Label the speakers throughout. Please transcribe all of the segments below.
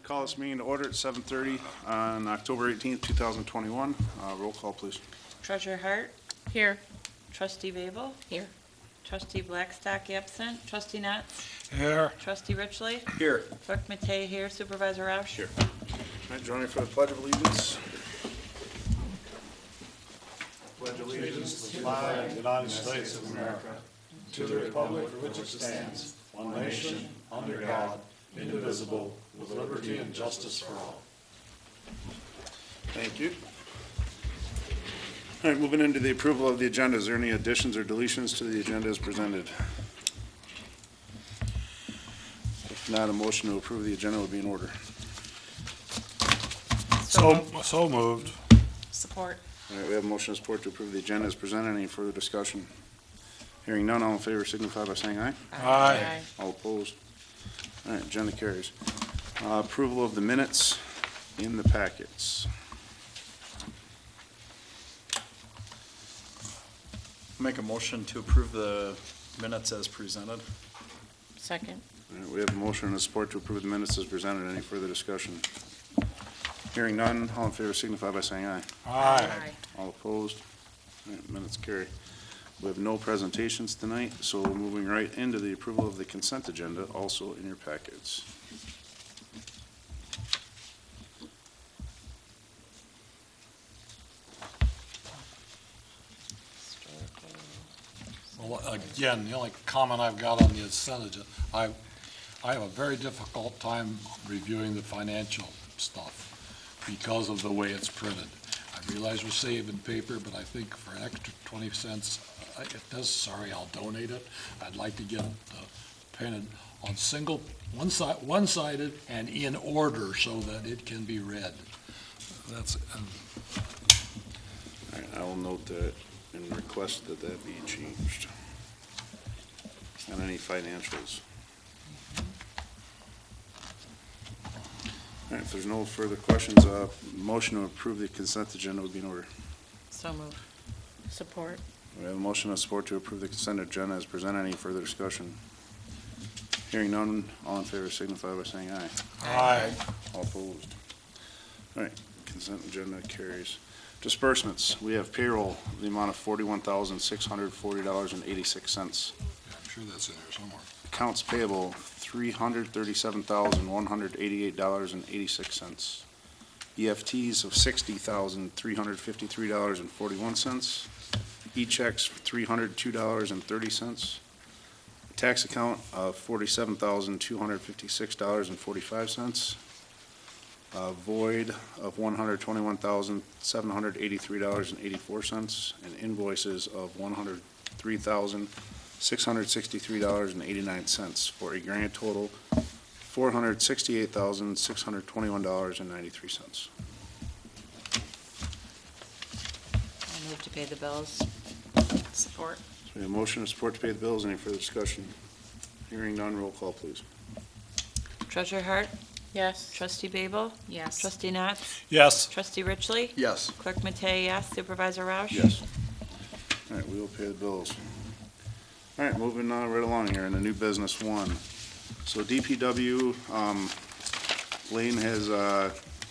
Speaker 1: Call this meeting to order at 7:30 on October 18th, 2021. Roll call, please.
Speaker 2: Treasurer Hart.
Speaker 3: Here.
Speaker 2: Trustee Babel.
Speaker 3: Here.
Speaker 2: Trustee Blackstock absent. Trustee Knotts.
Speaker 4: Here.
Speaker 2: Trustee Richley.
Speaker 1: Here.
Speaker 2: Clerk Matei here. Supervisor Roush.
Speaker 1: Here. All right, join me for the Pledge of Allegiance.
Speaker 4: Pledge allegiance to the flag of the United States of America, to the republic for which it stands, one nation, under God, indivisible, with liberty and justice for all.
Speaker 1: Thank you. All right, moving into the approval of the agenda. Is there any additions or deletions to the agenda as presented? If not, a motion to approve the agenda would be in order.
Speaker 4: So moved.
Speaker 2: Support.
Speaker 1: All right, we have a motion and support to approve the agenda as presented. Any further discussion? Hearing none, all in favor signify by saying aye.
Speaker 4: Aye.
Speaker 1: All opposed? All right, agenda carries. Approval of the minutes in the packets.
Speaker 5: Make a motion to approve the minutes as presented.
Speaker 3: Second.
Speaker 1: All right, we have a motion and a support to approve the minutes as presented. Any further discussion? Hearing none, all in favor signify by saying aye.
Speaker 4: Aye.
Speaker 1: All opposed? All right, minutes carry. We have no presentations tonight, so moving right into the approval of the consent agenda, also in your packets.
Speaker 4: Well, again, the only comment I've got on the consent agenda, I have a very difficult time reviewing the financial stuff because of the way it's printed. I realize we're saving paper, but I think for an extra 20 cents, if necessary, I'll donate it. I'd like to get it printed on one-sided and in order so that it can be read. That's,
Speaker 1: All right, I will note that and request that that be changed. And any financials. All right, if there's no further questions, motion to approve the consent agenda would be in order.
Speaker 2: So moved.
Speaker 3: Support.
Speaker 1: We have a motion and support to approve the consent agenda as presented. Any further discussion? Hearing none, all in favor signify by saying aye.
Speaker 4: Aye.
Speaker 1: All opposed? All right, consent agenda carries. Disbursements, we have payroll, the amount of $41,640.86.
Speaker 4: I'm sure that's in there somewhere.
Speaker 1: Accounts payable, $337,188.86. EFTs of $60,353.41. E-checks, $302.30. Tax account of $47,256.45. Void of $121,783.84, and invoices of $103,663.89, for a grand total $468,621.93.
Speaker 2: I move to pay the bills. Support.
Speaker 1: So we have a motion and support to pay the bills. Any further discussion? Hearing none, roll call, please.
Speaker 2: Treasurer Hart.
Speaker 3: Yes.
Speaker 2: Trustee Babel.
Speaker 3: Yes.
Speaker 2: Trustee Knotts.
Speaker 4: Yes.
Speaker 2: Trustee Richley.
Speaker 5: Yes.
Speaker 2: Clerk Matei, yes. Supervisor Roush.
Speaker 1: Yes. All right, we will pay the bills. All right, moving right along here in the new business one. So DPW, Lane has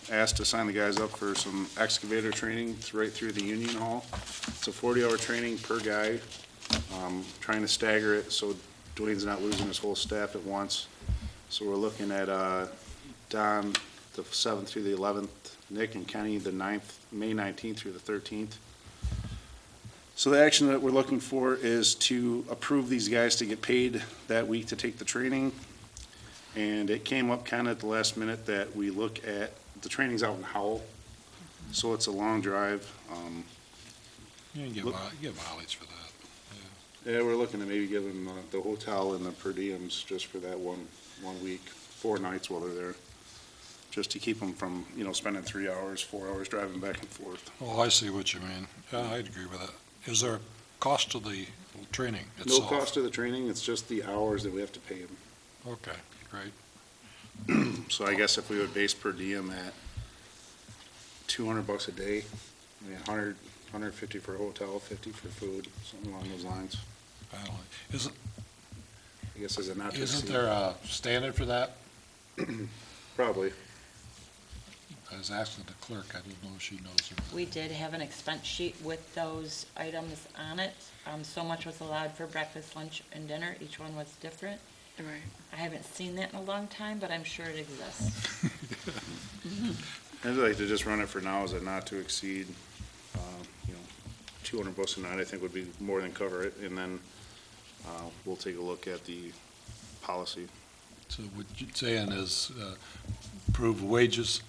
Speaker 1: asked to sign the guys up for some excavator training. It's right through the Union Hall. It's a 40-hour training per guy, trying to stagger it so Dwayne's not losing his whole staff at once. So we're looking at Don, the 7th through the 11th, Nick and Kenny, the 9th, May 19th through the 13th. So the action that we're looking for is to approve these guys to get paid that week to take the training. And it came up kind of at the last minute that we look at, the training's out in Howell, so it's a long drive.
Speaker 4: You can get mileage for that.
Speaker 1: Yeah, we're looking at maybe giving the hotel and the per diems just for that one week, 4 nights while they're there, just to keep them from, spending 3 hours, 4 hours driving back and forth.
Speaker 4: Oh, I see what you mean. Yeah, I'd agree with that. Is there a cost to the training
Speaker 1: No
Speaker 4: itself?
Speaker 1: cost to the training, it's just the hours that we have to pay them.
Speaker 4: Okay, great.
Speaker 1: So I guess if we would base per diem at $200 a day, 150 for a hotel, 50 for food, something along those lines.
Speaker 4: Isn't
Speaker 1: I guess as a not to exceed.
Speaker 4: there a standard for that?
Speaker 1: Probably.
Speaker 4: I was asking the clerk, I didn't know if she knows or not.
Speaker 2: We did have an expense sheet with those items on it. So much was allowed for breakfast, lunch, and dinner. Each one was different.
Speaker 3: Right.
Speaker 2: I haven't seen that in a long time, but I'm sure it exists.
Speaker 1: I'd like to just run it for now as a not to exceed, 200 bucks a night, I think would be more than cover it, and then, we'll take a look at the policy.
Speaker 4: So what you're saying is approve wages,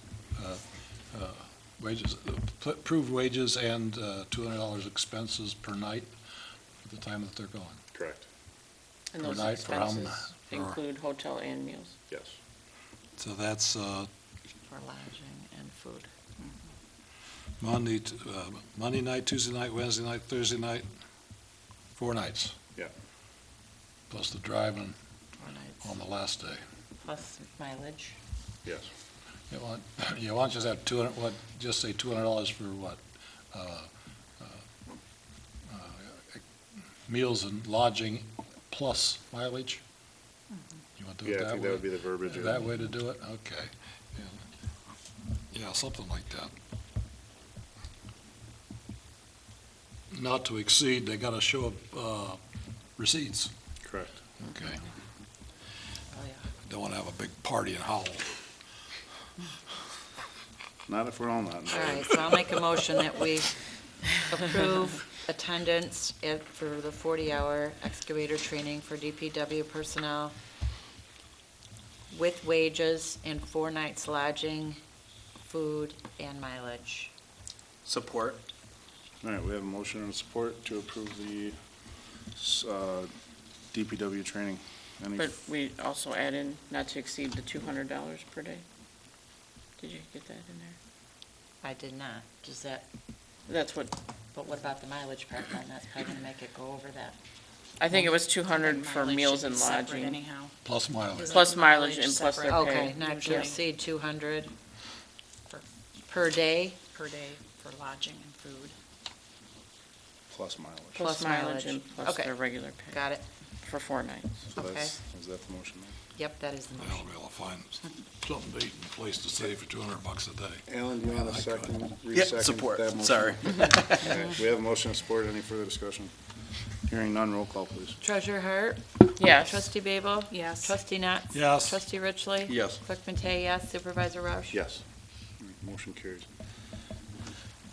Speaker 4: approve wages and $200 expenses per night at the time that they're going.
Speaker 1: Correct.
Speaker 3: And
Speaker 4: Per
Speaker 3: those
Speaker 4: night, for how
Speaker 3: expenses
Speaker 4: many?
Speaker 3: include hotel and meals.
Speaker 1: Yes.
Speaker 4: So that's
Speaker 2: For lodging and food.
Speaker 4: Monday night, Tuesday night, Wednesday night, Thursday night, 4 nights.
Speaker 1: Yeah.
Speaker 4: Plus the driving
Speaker 2: 4 nights.
Speaker 4: on the last day.
Speaker 2: Plus mileage.
Speaker 1: Yes.
Speaker 4: Why don't you just have just say $200 for what? Meals and lodging plus mileage? You want to do it
Speaker 1: Yeah, I
Speaker 4: that
Speaker 1: think
Speaker 4: way?
Speaker 1: that would be the verbiage. of
Speaker 4: That
Speaker 1: it.
Speaker 4: way to do it? Okay. Yeah, something like that. Not to exceed, they got to show receipts.
Speaker 1: Correct.
Speaker 4: Okay.
Speaker 2: Oh, yeah.
Speaker 4: Don't want to have a big party in Howell.
Speaker 1: Not if we're all not
Speaker 2: All
Speaker 1: involved.
Speaker 2: right, so I'll make a motion that we approve attendance for the 40-hour excavator training for DPW personnel with wages and 4 nights lodging, food, and mileage.
Speaker 5: Support.
Speaker 1: All right, we have a motion and support to approve the DPW training. Any
Speaker 3: But we also add in not to exceed the $200 per day. Did you get that in there?
Speaker 2: I did not. Does that,
Speaker 3: That's what,
Speaker 2: but what about the mileage part then? That's probably gonna make it go over that.
Speaker 3: I think it was 200 for
Speaker 6: Mileage
Speaker 3: meals
Speaker 6: should
Speaker 3: and
Speaker 6: be separate
Speaker 3: lodging,
Speaker 6: Anyhow.
Speaker 4: Plus mileage.
Speaker 6: Is
Speaker 3: plus
Speaker 6: it
Speaker 3: mileage
Speaker 6: mileage
Speaker 3: and plus their
Speaker 6: separate?
Speaker 3: pay.
Speaker 2: Okay, not to
Speaker 6: usually.
Speaker 2: exceed 200
Speaker 6: For-
Speaker 2: per day.
Speaker 6: Per day for lodging and food.
Speaker 1: plus mileage.
Speaker 3: plus
Speaker 2: Plus
Speaker 3: mileage
Speaker 2: mileage.
Speaker 3: and plus
Speaker 2: Okay.
Speaker 3: their regular pay
Speaker 2: Got it.
Speaker 3: for 4 nights.
Speaker 1: So
Speaker 2: Okay.
Speaker 1: is that the motion then?
Speaker 2: Yep, that is the
Speaker 4: I'll
Speaker 2: motion.
Speaker 4: be able to find something to eat and a place to stay for $200 a day.
Speaker 1: Alan, do you want a second?
Speaker 5: Yep,
Speaker 1: re-second
Speaker 5: support.
Speaker 1: that motion?
Speaker 5: Sorry.
Speaker 1: Okay, we have a motion and support. Any further discussion? Hearing none, roll call, please.
Speaker 2: Treasurer Hart?
Speaker 3: Yes.
Speaker 2: Trustee Babel?
Speaker 6: Yes.
Speaker 2: Trustee Nutt?
Speaker 4: Yes.
Speaker 2: Trustee Richley?
Speaker 5: Yes.
Speaker 2: Clerk Matei, yes. Supervisor Roush?
Speaker 1: Yes. Motion carries.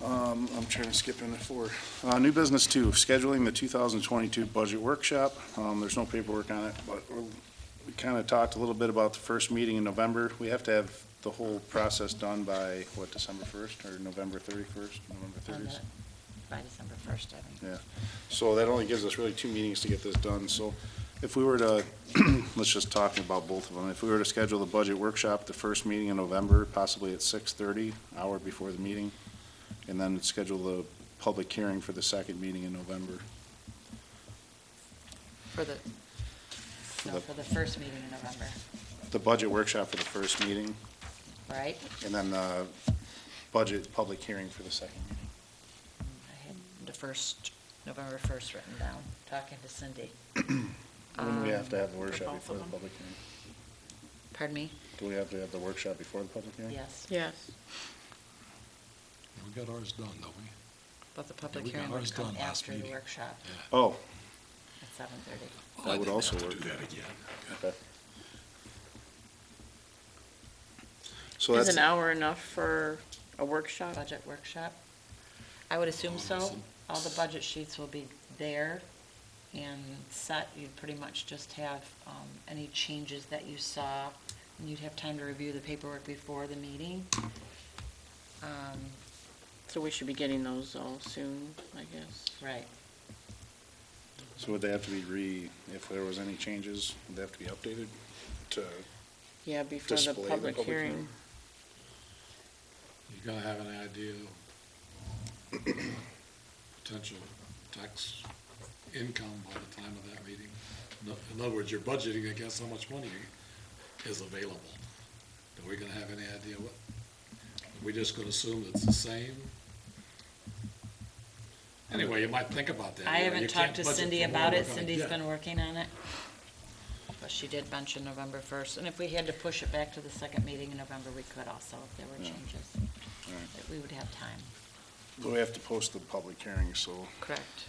Speaker 1: I'm trying to skip into 4. New business 2, scheduling the 2022 budget workshop. There's no paperwork on it, but we kind of talked a little bit about the first meeting in November. We have to have the whole process done by, December 1st or November 31st, November 30th?
Speaker 2: By December 1st, I think.
Speaker 1: Yeah, so that only gives us really 2 meetings to get this done, so if we were to, let's just talk about both of them. If we were to schedule the budget workshop, the first meeting in November, possibly at 6:30, hour before the meeting, and then schedule the public hearing for the second meeting in November.
Speaker 2: For the,
Speaker 1: For
Speaker 2: no,
Speaker 1: the-
Speaker 2: for the first meeting in November,
Speaker 1: The budget workshop for the first meeting,
Speaker 2: right?
Speaker 1: and then the budget public hearing for the second meeting.
Speaker 2: I had the first, November 1st written down, talking to Cindy.
Speaker 1: When do we have to have the workshop
Speaker 6: both
Speaker 1: before
Speaker 6: of
Speaker 1: the
Speaker 6: them.
Speaker 1: public hearing?
Speaker 2: Pardon me?
Speaker 1: Do we have to have the workshop before the public hearing?
Speaker 2: Yes,
Speaker 3: Yes.
Speaker 4: We got ours done, don't we?
Speaker 2: but the public
Speaker 4: we got
Speaker 2: hearing would
Speaker 4: ours
Speaker 2: come
Speaker 4: done last
Speaker 2: after the
Speaker 4: meeting.
Speaker 2: workshop
Speaker 1: Oh,
Speaker 2: at 7:30.
Speaker 4: Well,
Speaker 1: That
Speaker 4: I
Speaker 1: would
Speaker 4: didn't
Speaker 1: also
Speaker 4: have to
Speaker 1: work.
Speaker 4: do that again.
Speaker 1: okay. So
Speaker 3: Is
Speaker 1: that's,
Speaker 3: an hour enough for a workshop?
Speaker 2: Budget workshop? I would assume so. All the budget sheets will be there and set. You'd pretty much just have any changes that you saw, and you'd have time to review the paperwork before the meeting.
Speaker 3: So we should be getting those all soon, I guess.
Speaker 2: Right.
Speaker 1: so would they have to be if there was any changes, would they have to be updated to,
Speaker 3: Yeah, before the
Speaker 1: Display the
Speaker 3: public
Speaker 1: public
Speaker 3: hearing.
Speaker 1: hearing.
Speaker 4: You gonna have any idea of potential tax income by the time of that meeting? In other words, you're budgeting against how much money is available. Are we gonna have any idea what? Are we just gonna assume it's the same? Anyway, you might think about that.
Speaker 2: I
Speaker 4: You know,
Speaker 2: haven't
Speaker 4: you
Speaker 2: talked
Speaker 4: can't
Speaker 2: to
Speaker 4: budget
Speaker 2: Cindy
Speaker 4: for what
Speaker 2: about
Speaker 4: we're
Speaker 2: it.
Speaker 4: gonna
Speaker 2: Cindy's
Speaker 4: get.
Speaker 2: been working on it. But she did mention November 1st, and if we had to push it back to the second meeting in November, we could also, if there were
Speaker 1: Yeah.
Speaker 2: changes.
Speaker 1: Right.
Speaker 2: That we would have time.
Speaker 1: But we have to post the public hearing, so
Speaker 2: Correct.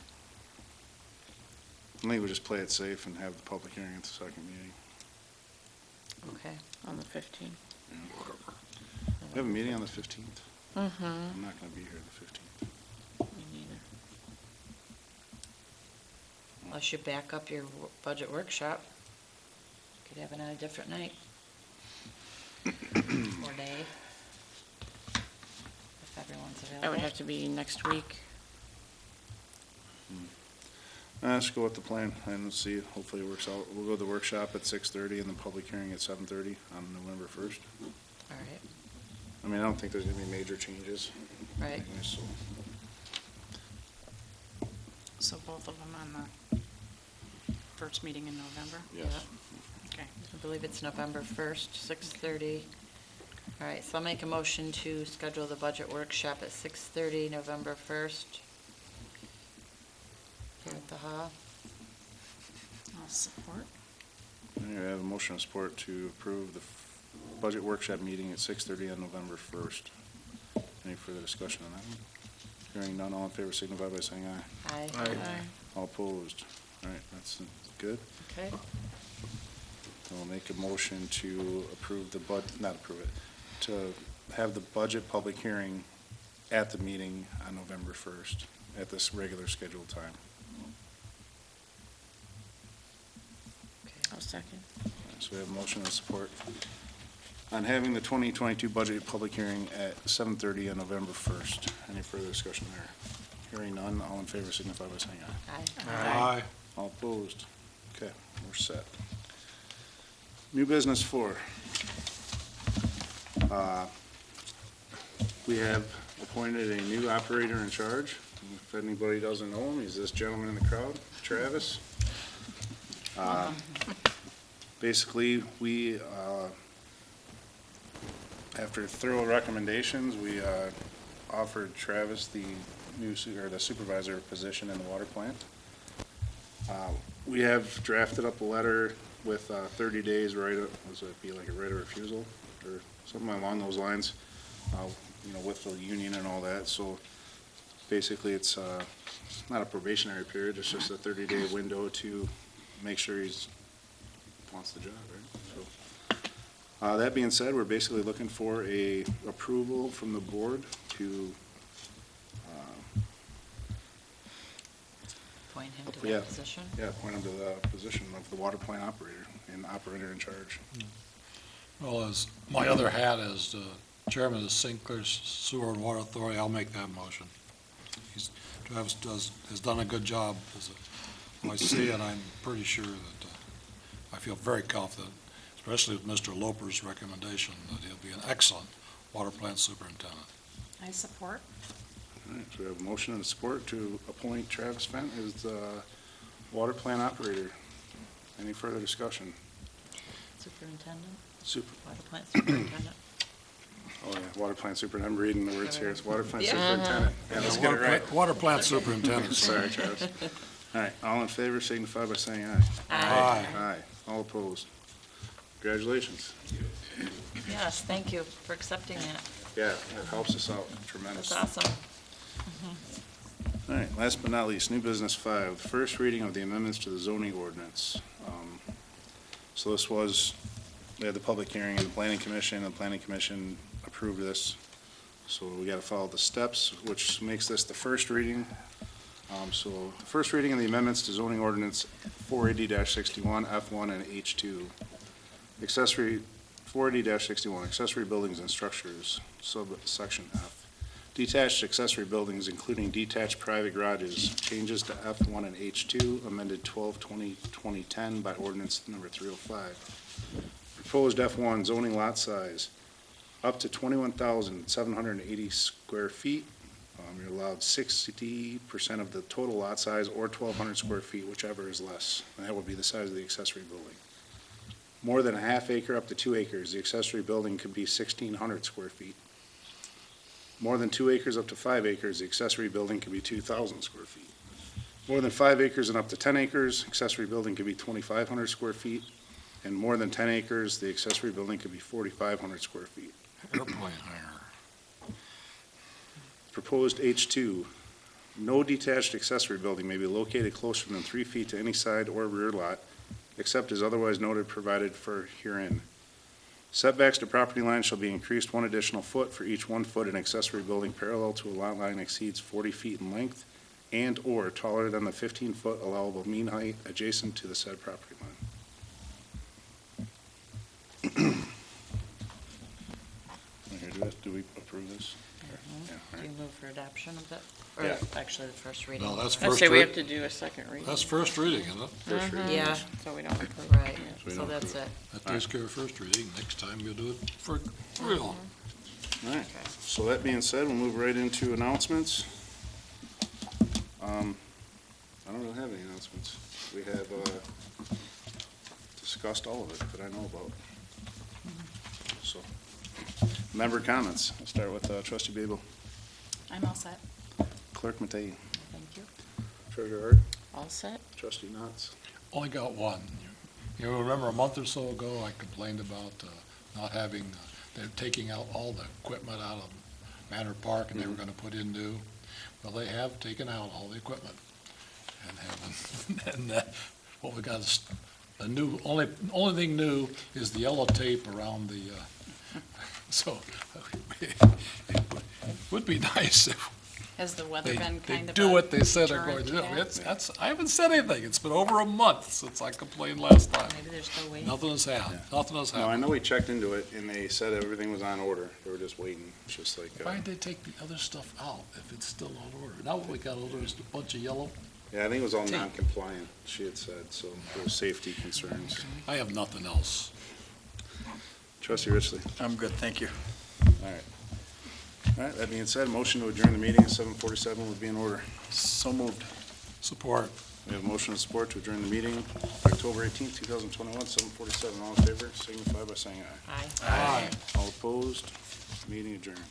Speaker 1: I think we just play it safe and have the public hearing at the second meeting.
Speaker 2: Okay.
Speaker 3: On the 15th.
Speaker 1: We have a meeting on the 15th?
Speaker 3: Mm-hmm.
Speaker 1: I'm not gonna be here the 15th.
Speaker 3: Me neither.
Speaker 2: Unless you back up your budget workshop. Could have it on a different night. Or day. If everyone's available.
Speaker 3: That would have to be next week.
Speaker 1: Let's go with the plan and see, hopefully it works out. We'll go to the workshop at 6:30 and the public hearing at 7:30 on November 1st.
Speaker 2: All right,
Speaker 1: I mean, I don't think there's gonna be major changes.
Speaker 2: right.
Speaker 1: Anyway, so,
Speaker 6: So both of them on the first meeting in November?
Speaker 1: yes.
Speaker 6: Okay.
Speaker 2: I believe it's November 1st, 6:30. All right, so I'll make a motion to schedule the budget workshop at 6:30, November 1st. Here at the hall.
Speaker 6: I'll support.
Speaker 1: I have a motion of support to approve the budget workshop meeting at 6:30 on November 1st. Any further discussion on that one? Hearing none, all in favor signify by saying aye.
Speaker 2: Aye.
Speaker 3: Aye.
Speaker 1: All opposed? All right, that's good.
Speaker 2: Okay,
Speaker 1: We'll make a motion to approve not approve it, to have the budget public hearing at the meeting on November 1st at this regular scheduled time.
Speaker 3: I'll second.
Speaker 1: So we have a motion and support on having the 2022 budget public hearing at 7:30 on November 1st. Any further discussion there? Hearing none, all in favor signify by saying aye.
Speaker 2: aye.
Speaker 4: Aye.
Speaker 1: All opposed? Okay, we're set. New business 4. We have appointed a new operator in charge. If anybody doesn't know him, he's this gentleman in the crowd, Travis. Basically, we, after thorough recommendations, we offered Travis the the supervisor position in the water plant. We have drafted up a letter with 30 days right, was it be like a right of refusal or something along those lines, with the union and all that. So basically, it's not a probationary period, it's just a 30-day window to make sure wants the job, right? So, that being said, we're basically looking for a approval from the board to,
Speaker 2: Appoint him to
Speaker 1: Yeah.
Speaker 2: that position.
Speaker 1: appoint him to the position of the water plant operator and operator in charge.
Speaker 4: Well, as my other hat as chairman of the Sinclair Sewer and Water Authority, I'll make that motion. Travis has done a good job as I see, and I'm pretty sure that, I feel very confident, especially with Mr. Loper's recommendation, that he'll be an excellent water plant superintendent.
Speaker 6: I support.
Speaker 1: All right, so we have a motion and support to appoint Travis Fent as the water plant operator. Any further discussion?
Speaker 2: Superintendent,
Speaker 1: Super,
Speaker 2: water plant superintendent.
Speaker 1: oh yeah, water plant superintendent, I'm reading the words here, it's water plant
Speaker 2: Yeah.
Speaker 1: superintendent. Yeah, let's get it right.
Speaker 4: Water plant superintendent.
Speaker 1: Sorry, Travis. All right, all in favor signify by saying aye.
Speaker 4: Aye.
Speaker 1: Aye, all opposed. Congratulations.
Speaker 2: Yes, thank you for accepting that.
Speaker 1: Yeah, that helps us out
Speaker 2: That's
Speaker 1: tremendously.
Speaker 2: awesome.
Speaker 1: All right, last but not least, new business 5, the first reading of the amendments to the zoning ordinance. So this was, we had the public hearing in the planning commission, and the planning commission approved this. So we gotta follow the steps, which makes this the first reading. So the first reading of the amendments to zoning ordinance 480-61, F1 and H2. Accessory, 480-61, accessory buildings and structures, subsection F. Detached accessory buildings, including detached private garages, changes to F1 and H2, amended 12/20/2010 by ordinance number 305. Proposed F1 zoning lot size, up to 21,780 square feet. You're allowed 60% of the total lot size or 1,200 square feet, whichever is less. And that would be the size of the accessory building. More than a half acre up to 2 acres, the accessory building could be 1,600 square feet. More than 2 acres up to 5 acres, the accessory building could be 2,000 square feet. More than 5 acres and up to 10 acres, accessory building could be 2,500 square feet. and more than 10 acres, the accessory building could be 4,500 square feet.
Speaker 4: Airplane hangar.
Speaker 1: Proposed H2, no detached accessory building may be located closer than 3 feet to any side or rear lot, except as otherwise noted provided for herein. Setbacks to property lines shall be increased 1 additional foot for each 1 foot an accessory building parallel to a lot line exceeds 40 feet in length and/or taller than the 15-foot allowable mean height adjacent to the said property line. Do we approve this? Yeah, all
Speaker 2: Do you
Speaker 1: right.
Speaker 2: move for adoption of that?
Speaker 1: Yeah.
Speaker 2: Or actually, the first reading?
Speaker 4: No, that's
Speaker 3: I'd
Speaker 4: first
Speaker 3: say we have
Speaker 4: read,
Speaker 3: to do a second reading.
Speaker 4: that's first reading, isn't it?
Speaker 1: First reading.
Speaker 2: Yeah,
Speaker 3: So we don't approve.
Speaker 2: right,
Speaker 1: So we
Speaker 2: so
Speaker 1: don't
Speaker 2: that's
Speaker 1: approve.
Speaker 2: it.
Speaker 4: That takes care of first reading. Next time you'll do it for real.
Speaker 1: All right, so that being said, we'll move right into announcements. I don't really have any announcements. We have discussed all of it that I know about. So, member comments. I'll start with trustee Babel,
Speaker 6: I'm all set.
Speaker 1: clerk Matei,
Speaker 2: Thank you.
Speaker 1: treasurer Hart,
Speaker 3: All set?
Speaker 1: trustee Knotts.
Speaker 4: Only got one. You remember a month or so ago, I complained about not having, they're taking out all the equipment out of Manor Park and they were gonna put in new. Well, they have taken out all the equipment and haven't, and what we got is, the new, only thing new is the yellow tape around the, so, it would be nice if
Speaker 6: Has the weather
Speaker 4: they
Speaker 6: been kind of
Speaker 4: do
Speaker 6: a
Speaker 4: what they said they're going to do.
Speaker 6: deterrent yet?
Speaker 4: I haven't said anything. It's been over a month since I complained last time.
Speaker 2: Maybe they're still waiting.
Speaker 4: Nothing has happened. Nothing has
Speaker 1: No, I
Speaker 4: happened.
Speaker 1: know we checked into it and they said everything was on order. They were just waiting. It's just like,
Speaker 4: Why'd they take the other stuff out if it's still on order? Now what we got over is a bunch of yellow.
Speaker 1: yeah, I think it was all
Speaker 4: Tape.
Speaker 1: non-compliant, she had said, so there was safety concerns.
Speaker 4: I have nothing else.
Speaker 1: Trustee Richley.
Speaker 5: I'm good, thank you.
Speaker 1: All right. All right, that being said, motion to adjourn the meeting at 7:47 would be in order.
Speaker 5: So moved.
Speaker 4: Support.
Speaker 1: We have a motion and support to adjourn the meeting October 18th, 2021, 7:47. All in favor, signify by saying aye.
Speaker 2: Aye.
Speaker 4: Aye.
Speaker 1: All opposed, meeting adjourned.